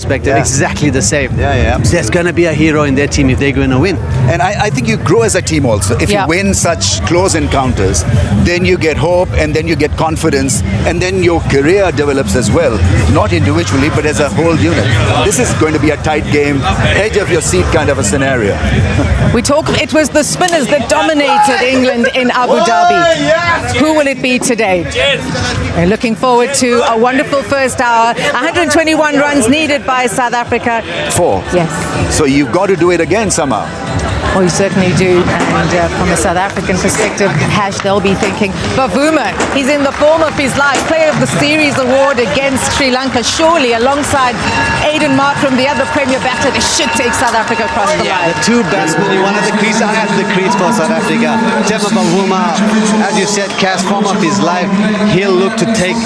perspective, exactly the same. Yeah. There's going to be a hero in their team if they're going to win. And I think you grow as a team also. If you win such close encounters, then you get hope, and then you get confidence, and then your career develops as well. Not individually, but as a whole unit. This is going to be a tight game, edge of your seat kind of a scenario. It was the spinners that dominated England in Abu Dhabi. Who will it be today? We're looking forward to a wonderful first hour. 121 runs needed by South Africa. 4. Yes. So you've got to do it again somehow. Well, you certainly do. And from a South African perspective, they'll be thinking, Bavuma, he's in the form of his life. Player of the Series award against Sri Lanka. Surely, alongside Aiden Markram, the other premier batter, they should take South Africa across the line. The two batsmen, one at the crease, I at the crease for South Africa. Temba Bavuma, as you said, Cass, form of his life. He'll look to take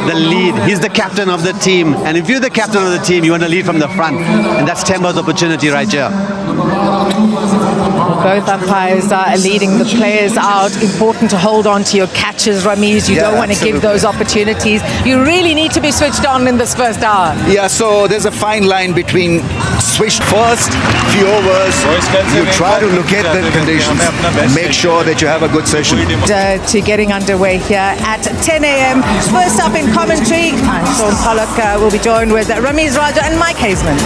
the lead. He's the captain of the team. And if you're the captain of the team, you want to lead from the front. And that's Temba's opportunity right here. Both umpires are leading the players out. Important to hold on to your catches, Ramiz. You don't want to give those opportunities. You really need to be switched on in this first hour. Yeah, so there's a fine line between switch first, few overs. You try to look at the conditions and make sure that you have a good session. To getting underway here at 10 a.m. First up in commentary, Sean Pollock will be joined with Ramiz Raja and Mike Hazeman.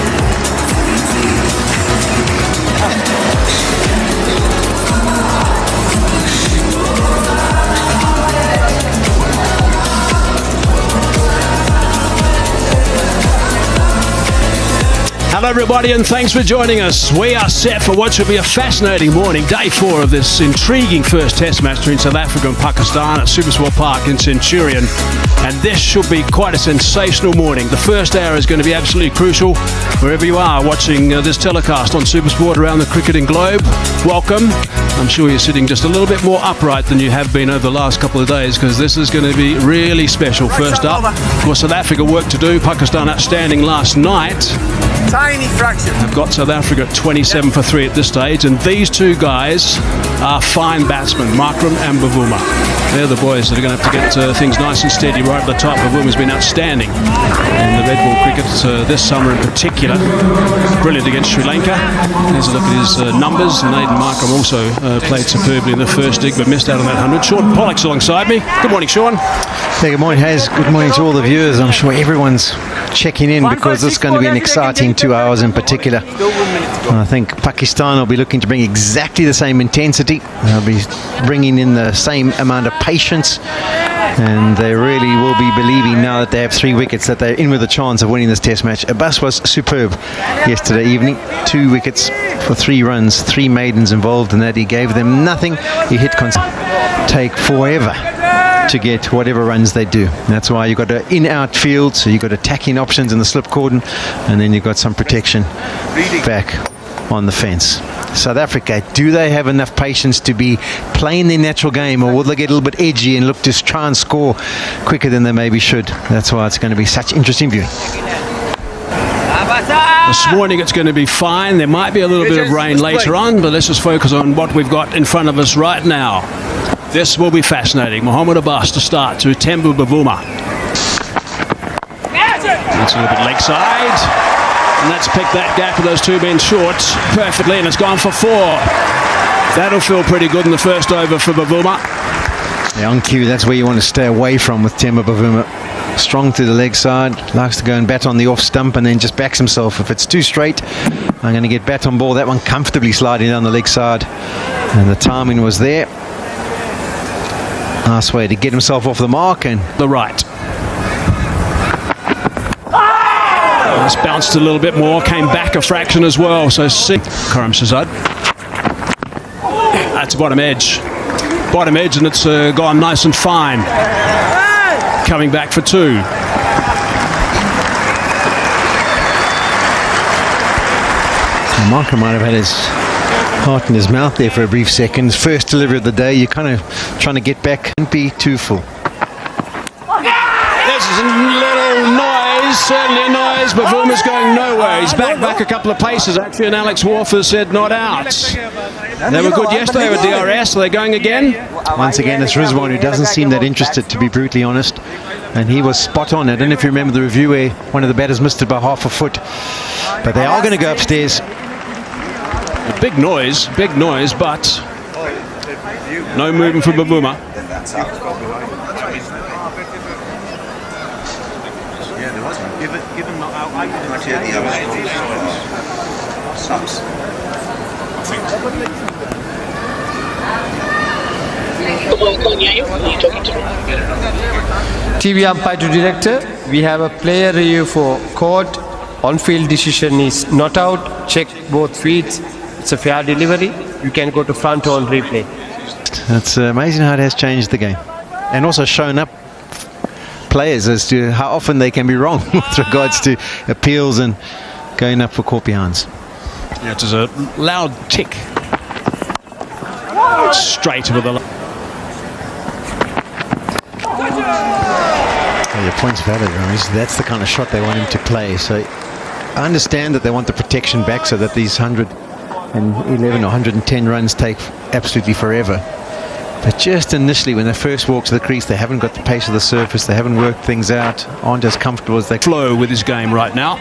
Hello everybody, and thanks for joining us. We are set for what should be a fascinating morning, day 4 of this intriguing first test match between South Africa and Pakistan at Supersport Park in Centurion. And this should be quite a sensational morning. The first hour is going to be absolutely crucial. Wherever you are watching this telecast on Supersport around the cricketing globe, welcome. I'm sure you're sitting just a little bit more upright than you have been over the last couple of days, because this is going to be really special. First up, of course, South Africa work to do. Pakistan outstanding last night. Tiny fraction. I've got South Africa at 27 for 3 at this stage, and these two guys are fine batsmen, Markram and Bavuma. They're the boys that are going to have to get things nice and steady right at the top. Bavuma's been outstanding in the red ball cricket this summer in particular. Brilliant against Sri Lanka. There's a look at his numbers, and Aiden Markram also played superbly in the first dig, but missed out on that 100. Sean Pollock's alongside me. Good morning, Sean. Yeah, good morning, Hayes. Good morning to all the viewers. I'm sure everyone's checking in because this is going to be an exciting 2 hours in particular. I think Pakistan will be looking to bring exactly the same intensity. They'll be bringing in the same amount of patience, and they really will be believing now that they have 3 wickets that they're in with a chance of winning this test match. Abbas was superb yesterday evening. 2 wickets for 3 runs, 3 maidens involved in that. He gave them nothing. He hit take forever to get whatever runs they do. That's why you've got an in-out field, so you've got attacking options in the slip cordon, and then you've got some protection back on the fence. South Africa, do they have enough patience to be playing their natural game, or will they get a little bit edgy and look to try and score quicker than they maybe should? That's why it's going to be such interesting viewing. This morning it's going to be fine. There might be a little bit of rain later on, but let's just focus on what we've got in front of us right now. This will be fascinating. Mohamed Abbas to start to Temba Bavuma. That's a little bit leg side. And that's picked that gap of those 2 men short perfectly, and it's gone for 4. That'll feel pretty good in the first over for Bavuma. Yeah, on cue, that's where you want to stay away from with Temba Bavuma. Strong to the leg side, likes to go and bat on the off stump and then just backs himself. If it's too straight, I'm going to get bat on ball. That one comfortably sliding down the leg side, and the timing was there. Nice way to get himself off the mark and the right. It's bounced a little bit more, came back a fraction as well. So Karam Shazad. That's bottom edge. Bottom edge, and it's gone nice and fine. Coming back for 2. Markram might have had his heart in his mouth there for a brief second. First delivery of the day, you're kind of trying to get back. Don't be too full. There's a little noise, certainly a noise. Bavuma's going nowhere. He's back a couple of paces actually, and Alex Warfer said not out. They were good yesterday with DRS. Are they going again? Once again, it's Rizwan who doesn't seem that interested, to be brutally honest. and he was spot on. I don't know if you remember the review where one of the batters missed it by half a foot. But they are going to go upstairs. Big noise, but no movement from Bavuma. TV umpire to director, we have a player review for court. On-field decision is not out. Check both feet. It's a fair delivery. You can go to front on replay. It's amazing how it has changed the game, and also shown up players as to how often they can be wrong with regards to appeals and going up for caught behinds. Yeah, it is a loud tick. Straight with the. Your point's valid, Ramesh. That's the kind of shot they want him to play. So I understand that they want the protection back so that these 111 or 110 runs take absolutely forever. But just initially, when they first walk to the crease, they haven't got the pace of the surface, they haven't worked things out, aren't as comfortable as they flow with his game right now.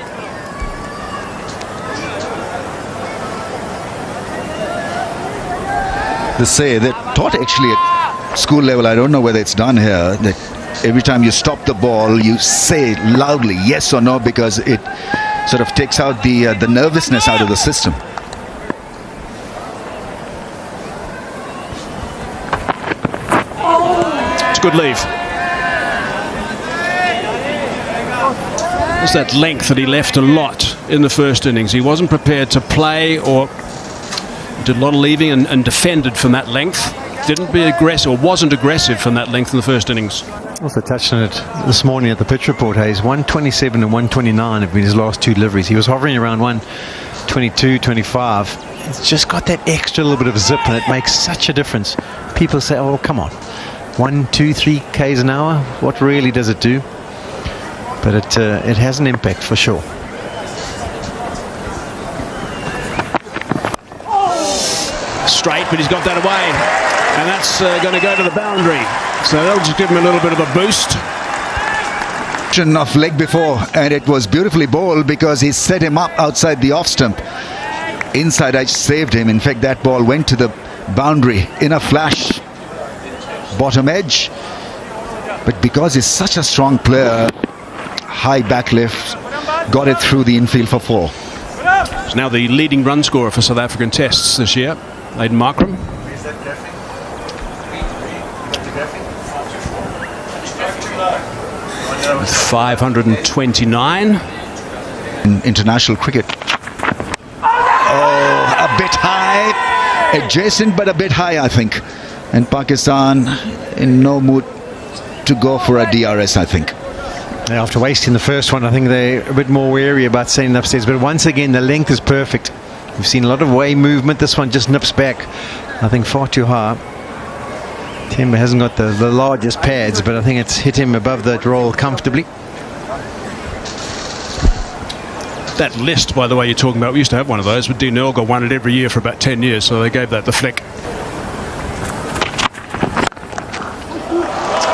They say that taught actually at school level, I don't know whether it's done here, that every time you stop the ball, you say loudly yes or no, because it sort of takes out the nervousness out of the system. It's a good leave. It's that length that he left a lot in the first innings. He wasn't prepared to play, or did a lot of leaving and defended from that length. Didn't be aggressive, or wasn't aggressive from that length in the first innings. Also touched on it this morning at the pitch report, Hayes. 127 and 129 have been his last two deliveries. He was hovering around 122, 25. It's just got that extra little bit of zip, and it makes such a difference. People say, oh, come on, 1, 2, 3 Ks an hour, what really does it do? But it has an impact for sure. Straight, but he's got that away, and that's going to go to the boundary, so that'll just give him a little bit of a boost. Off leg before, and it was beautifully bowled because he set him up outside the off stump. Inside edge saved him. In fact, that ball went to the boundary in a flash, bottom edge, but because he's such a strong player, high back lift, got it through the infield for 4. He's now the leading run scorer for South African Tests this year, Aiden Markram. With 529 in international cricket. Oh, a bit high, adjacent but a bit high, I think. And Pakistan in no mood to go for a DRS, I think. Now, after wasting the first one, I think they're a bit more wary about sending it upstairs. But once again, the length is perfect. We've seen a lot of way movement. This one just nips back, I think, far too high. Temba hasn't got the largest pads, but I think it's hit him above that roll comfortably. That list, by the way, you're talking about, we used to have one of those, but Dean Earl got one it every year for about 10 years, so they gave that the flick.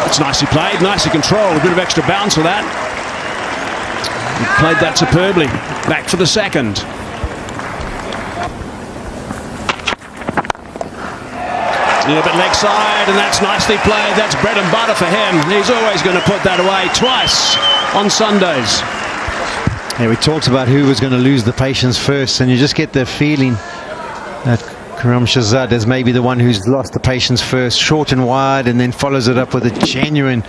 It's nicely played, nicely controlled, a bit of extra bounce for that. He played that superbly. Back for the second. A little bit leg side, and that's nicely played. That's bread and butter for him. He's always going to put that away twice on Sundays. Yeah, we talked about who was going to lose the patience first, and you just get the feeling that Karam Shahzad is maybe the one who's lost the patience first, short and wide, and then follows it up with a genuine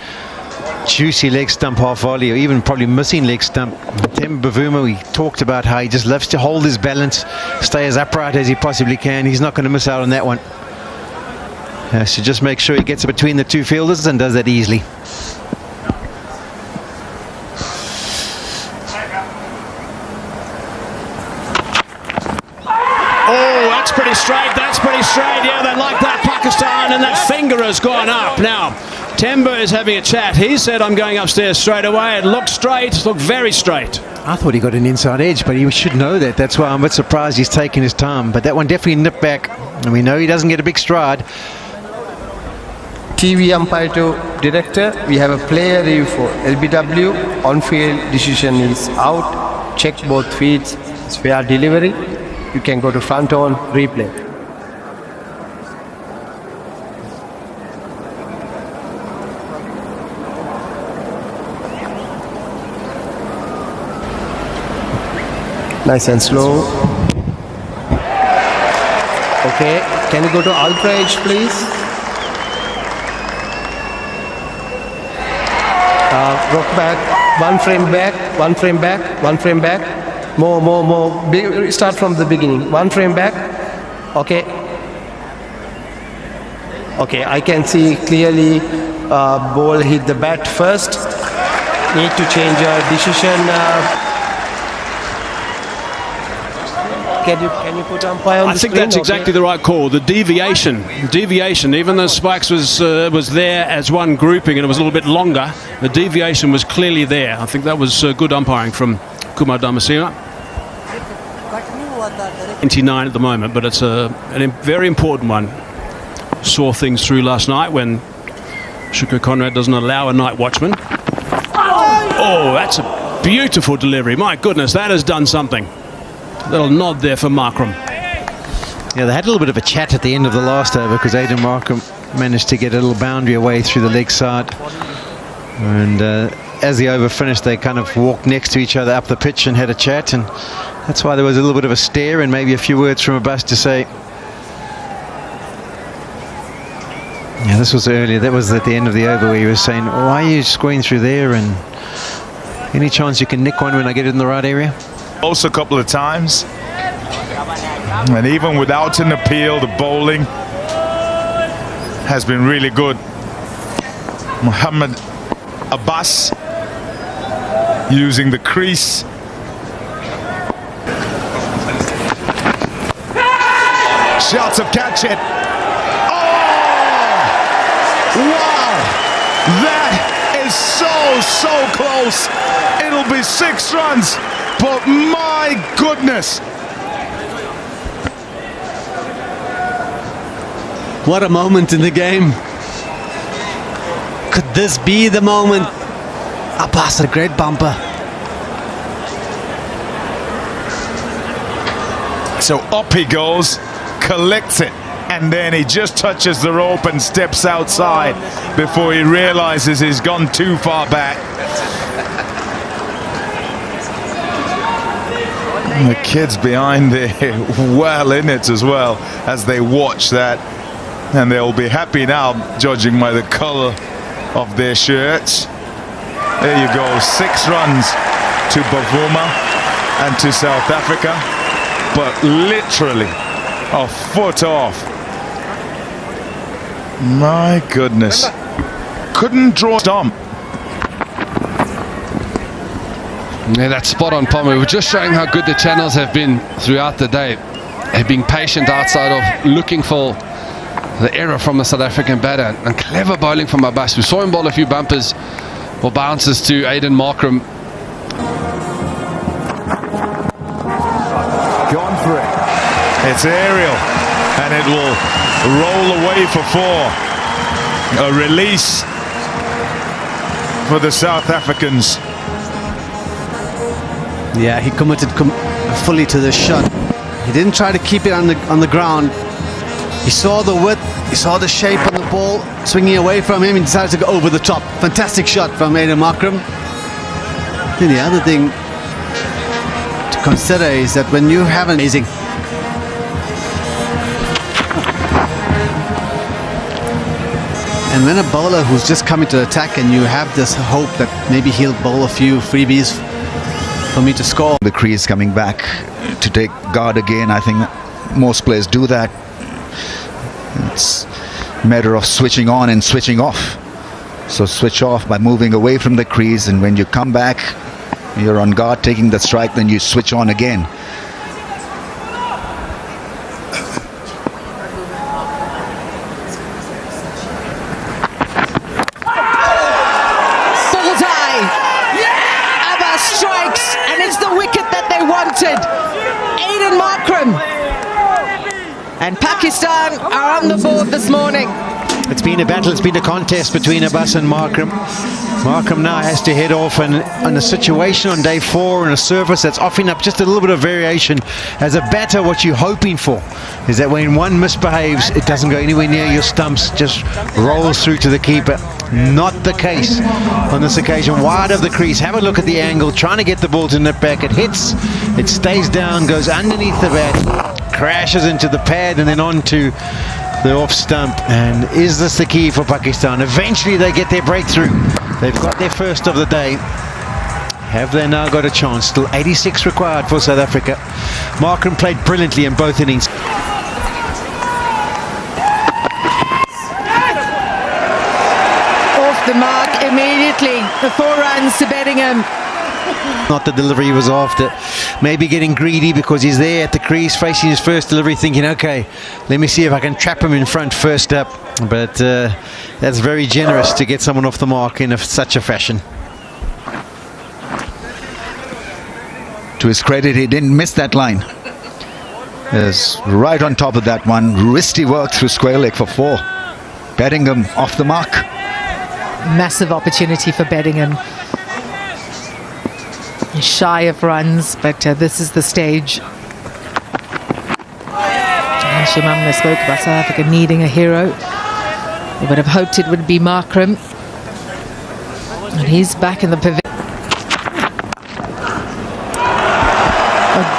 juicy leg stump half volley, or even probably missing leg stump. Temba Bavuma, we talked about how he just loves to hold his balance, stay as upright as he possibly can. He's not going to miss out on that one. So just make sure he gets between the two fielders and does that easily. Oh, that's pretty straight. That's pretty straight. Yeah, they like that, Pakistan, and that finger has gone up. Now, Temba is having a chat. He said, I'm going upstairs straight away. It looked straight, looked very straight. I thought he got an inside edge, but he should know that. That's why I'm a bit surprised he's taking his time. But that one definitely nipped back, and we know he doesn't get a big stride. TV umpire to director, we have a player review for LBW. On-field decision is out. Check both feet. It's fair delivery. You can go to front on replay. Nice and slow. Okay, can you go to Ultra Edge, please? Rock back, one frame back, one frame back, one frame back. More. Start from the beginning. One frame back. Okay. Okay, I can see clearly ball hit the bat first. Need to change your decision. Can you put umpire on the screen? I think that's exactly the right call. The deviation, even though Spikes was there as one grouping and it was a little bit longer, the deviation was clearly there. I think that was good umpiring from Kumar Dharmasena. 29 at the moment, but it's a very important one. Saw things through last night when Shuko Conrad doesn't allow a night watchman. Oh, that's a beautiful delivery. My goodness, that has done something. Little nod there for Markram. Yeah, they had a little bit of a chat at the end of the last over because Aiden Markram managed to get a little boundary away through the leg side. And as the over finished, they kind of walked next to each other up the pitch and had a chat. And that's why there was a little bit of a stare and maybe a few words from Abbas to say. Yeah, this was earlier. That was at the end of the over where he was saying, why are you squeezing through there? And any chance you can nick one when I get it in the right area? A couple of times, and even without an appeal, the bowling has been really good. Muhammad Abbas using the crease. Shots of catch it. Oh! Wow! That is so close. It'll be 6 runs. But my goodness! What a moment in the game. Could this be the moment? Abbas, a great bumper. So up he goes, collects it, and then he just touches the rope and steps outside before he realizes he's gone too far back. And the kids behind there well in it as well as they watch that, and they'll be happy now judging by the color of their shirts. There you go, 6 runs to Bavuma and to South Africa, but literally a foot off. My goodness, couldn't draw a stump. Yeah, that's spot on, Palmer. We're just showing how good the channels have been throughout the day. They've been patient outside of looking for the error from the South African batter, and clever bowling from Abbas. We saw him bowl a few bumpers or bounces to Aiden Markram. Gone for it. It's aerial, and it will roll away for 4. A release for the South Africans. Yeah, he committed fully to the shot. He didn't try to keep it on the ground. He saw the width, he saw the shape on the ball swinging away from him. He decided to go over the top. Fantastic shot from Aiden Markram. Then the other thing to consider is that when you have an amazing and when a bowler who's just coming to attack and you have this hope that maybe he'll bowl a few freebies for me to score. The crease coming back to take guard again. I think most players do that. It's a matter of switching on and switching off. So switch off by moving away from the crease, and when you come back, you're on guard taking the strike, then you switch on again. Aiden Markram and Pakistan are on the board this morning. It's been a battle, it's been a contest between Abbas and Markram. Markram now has to head off on a situation on day 4 on a surface that's offering up just a little bit of variation. As a batter, what you're hoping for is that when one misbehaves, it doesn't go anywhere near your stumps, just rolls through to the keeper. Not the case on this occasion. Wide of the crease, have a look at the angle, trying to get the ball to nip back. It hits, it stays down, goes underneath the bat, crashes into the pad and then onto the off stump. And is this the key for Pakistan? Eventually they get their breakthrough. They've got their first of the day. Have they now got a chance? Still 86 required for South Africa. Markram played brilliantly in both innings. Off the mark immediately. The 4 runs to Bedingham. Not the delivery he was after. Maybe getting greedy because he's there at the crease facing his first delivery, thinking, okay, let me see if I can trap him in front first up. But that's very generous to get someone off the mark in such a fashion. To his credit, he didn't miss that line. Is right on top of that one. Wristy work through square leg for 4. Bedingham off the mark. Massive opportunity for Bedingham. He's shy of runs, but this is the stage. Shimamla spoke about South Africa needing a hero. They would have hoped it would be Markram. And he's back in the pavilion.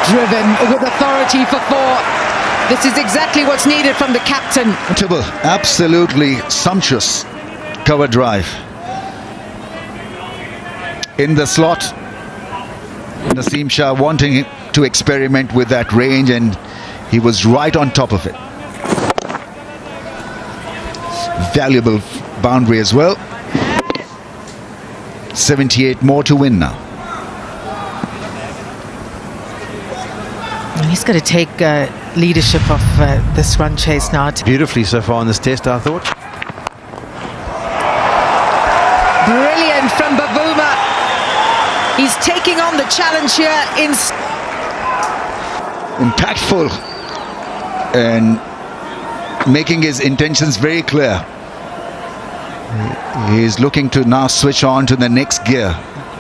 Driven with authority for 4. This is exactly what's needed from the captain. Absolutely sumptuous cover drive. In the slot, Naseem Shah wanting to experiment with that range, and he was right on top of it. Valuable boundary as well. 78 more to win now. And he's got to take leadership of this run chase now. Beautifully so far in this test, I thought. Brilliant from Bavuma. He's taking on the challenge here in... Impactful and making his intentions very clear. He's looking to now switch on to the next gear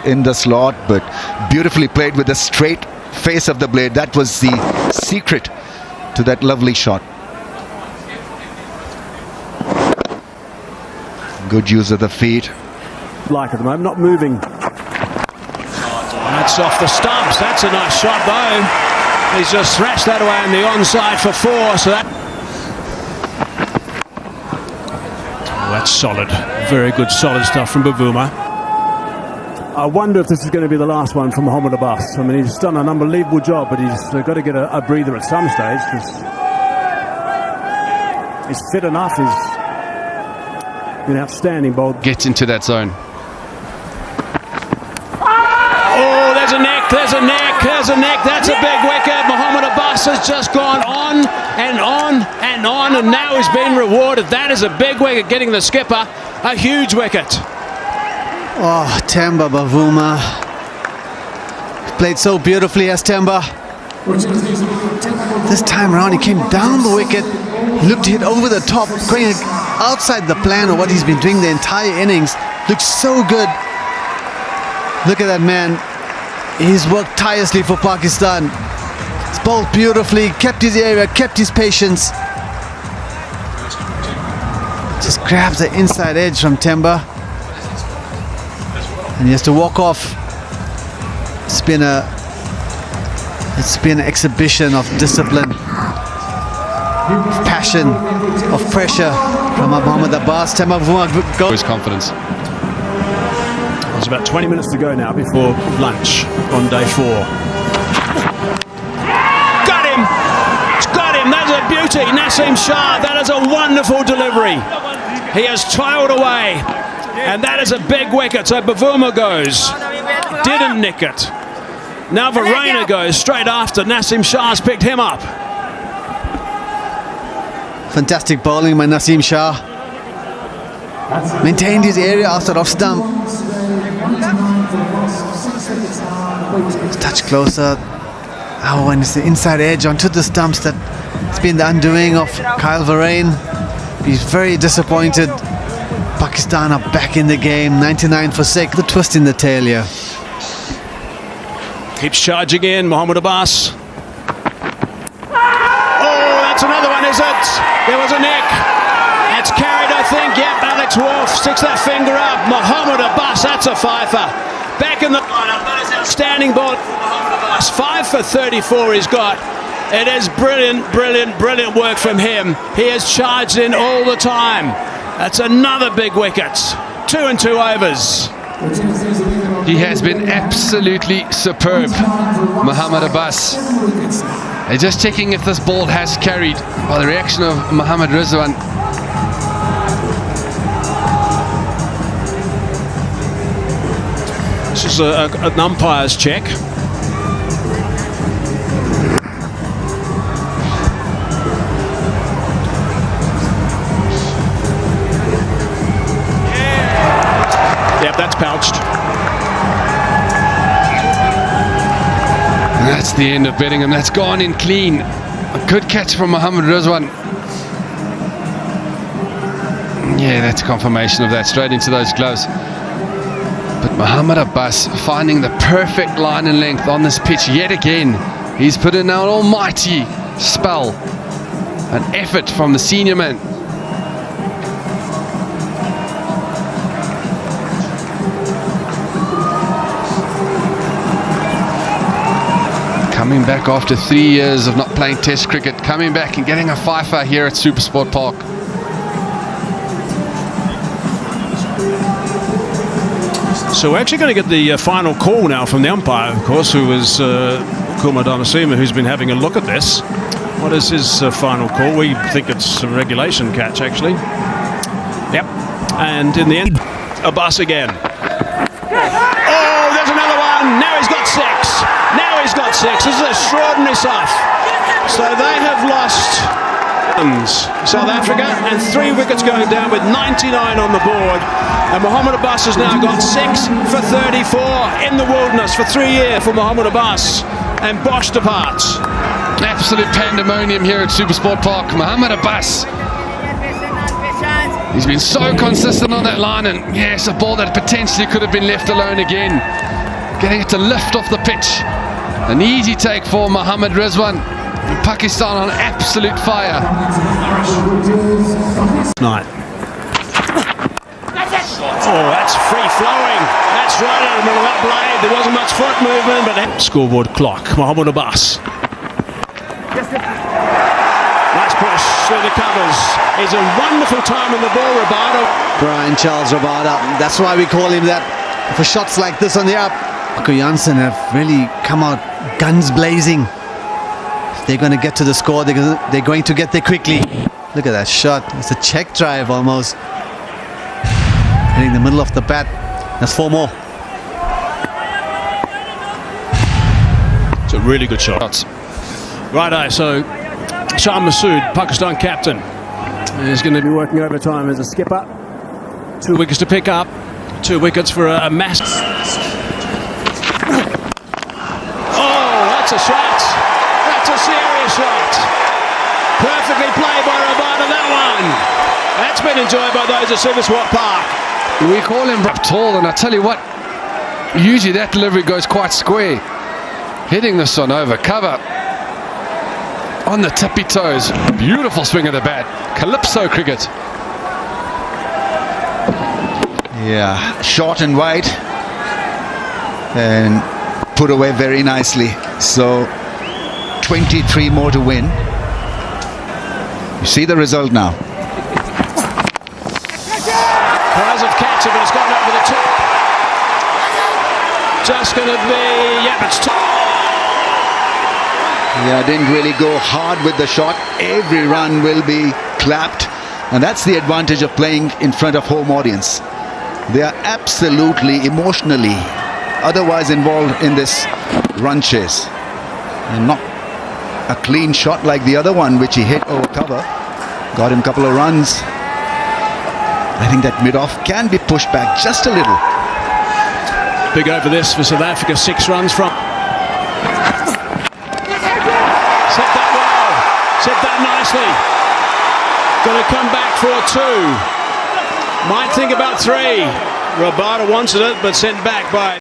in the slot, but beautifully played with the straight face of the blade. That was the secret to that lovely shot. Good use of the feet. Like at the moment, not moving. That's off the stumps. That's a nice shot though. He's just thrashed that away on the onside for 4. So that... Oh, that's solid. Very good solid stuff from Bavuma. I wonder if this is going to be the last one from Mohammad Abbas. I mean, he's done an unbelievable job, but he's got to get a breather at some stage because he's fit enough. He's been outstanding bowler. Gets into that zone. Oh, there's a neck, there's a neck, there's a neck. That's a big wicket. Mohammad Abbas has just gone on and on and on, and now he's been rewarded. That is a big wicket, getting the skipper a huge wicket. Oh, Temba Bavuma played so beautifully as Temba. This time around he came down the wicket, looked to hit over the top, going outside the plan of what he's been doing the entire innings. Looks so good. Look at that man. He's worked tirelessly for Pakistan. He's bowled beautifully, kept his area, kept his patience. Just grabs the inside edge from Temba. And he has to walk off. It's been an exhibition of discipline, of passion, of pressure from Mohammad Abbas. Temba Bavuma goes. His confidence. There's about 20 minutes to go now before lunch on day 4. Got him! It's got him! That's a beauty! Naseem Shah, that is a wonderful delivery. He has toiled away. And that is a big wicket. So Bavuma goes. Didn't nick it. Now Verreynne goes straight after. Naseem Shah's picked him up. Fantastic bowling by Naseem Shah. Maintained his area after off stump. Touch closer. Oh, and it's the inside edge onto the stumps that it's been the undoing of Kyle Verreynne. He's very disappointed. Pakistan are back in the game. 99 for 6. The twist in the tail here. Keeps charging in, Mohammad Abbas. Oh, that's another one, is it? There was a nick. It's carried, I think. Yep, Alex Wolf sticks that finger up. Mohammad Abbas, that's a fifer. Back in the lineup. That is outstanding ball. 5 for 34 he's got. It is brilliant, brilliant, brilliant work from him. He has charged in all the time. That's another big wicket. 2 and 2 overs. He has been absolutely superb, Mohammad Abbas. They're just checking if this ball has carried by the reaction of Mohammad Rizwan. This is an umpire's check. Yep, that's pouched. And that's the end of Bedingham. That's gone in clean. A good catch from Mohammad Rizwan. Yeah, that's confirmation of that, straight into those gloves. But Mohammad Abbas finding the perfect line and length on this pitch yet again. He's put in an almighty spell, an effort from the senior man. Coming back after 3 years of not playing Test cricket, coming back and getting a fifer here at Supersport Park. So we're actually going to get the final call now from the umpire, of course, who is Kumar Dhanasema, who's been having a look at this. What is his final call? We think it's a regulation catch, actually. Yep. And in the end, Abbas again. Oh, there's another one. Now he's got 6. Now he's got 6. This is extraordinary stuff. So they have lost South Africa, and 3 wickets going down with 99 on the board. And Mohammad Abbas has now got 6 for 34 in the wilderness for 3 years for Mohammad Abbas, and Bosch departs. Absolute pandemonium here at Supersport Park. Mohammad Abbas, he's been so consistent on that line, and yes, a ball that potentially could have been left alone again. Getting it to lift off the pitch. An easy take for Mohammad Rizwan. Pakistan on absolute fire. Night. Oh, that's free flowing. That's right out of the middle of that blade. There wasn't much foot movement, but scoreboard clock. Mohammad Abbas. Nice push through the covers. He's a wonderful time in the ball, Rabada. Brian Charles Rabada. That's why we call him that. For shots like this on the up, Marco Jansen have really come out guns blazing. If they're going to get to the score, they're going to get there quickly. Look at that shot. It's a check drive almost. Hitting the middle of the bat. That's 4 more. It's a really good shot. Righto, so Shah Masood, Pakistan captain, is going to be working overtime as a skipper. 2 wickets to pick up. 2 wickets for a mass. Oh, that's a shot. That's a serious shot. Perfectly played by Rabada, that one. That's been enjoyed by those at Supersport Park. We call him tall, and I tell you what, usually that delivery goes quite square. Hitting this one over cover. On the tippy toes. Beautiful swing of the bat. Calypso cricket. Yeah, short and wide. And put away very nicely. So 23 more to win. You see the result now. Tries of catcher, but it's gone over the top. Just going to be, yeah, it's Yeah, didn't really go hard with the shot. Every run will be clapped. And that's the advantage of playing in front of home audience. They are absolutely emotionally otherwise involved in this run chase. And not a clean shot like the other one, which he hit over cover. Got him a couple of runs. I think that mid-off can be pushed back just a little. big over this for South Africa. 6 runs from. Set that well. Set that nicely. Going to come back for 2. Might think about 3. Rabada wants it, but sent back by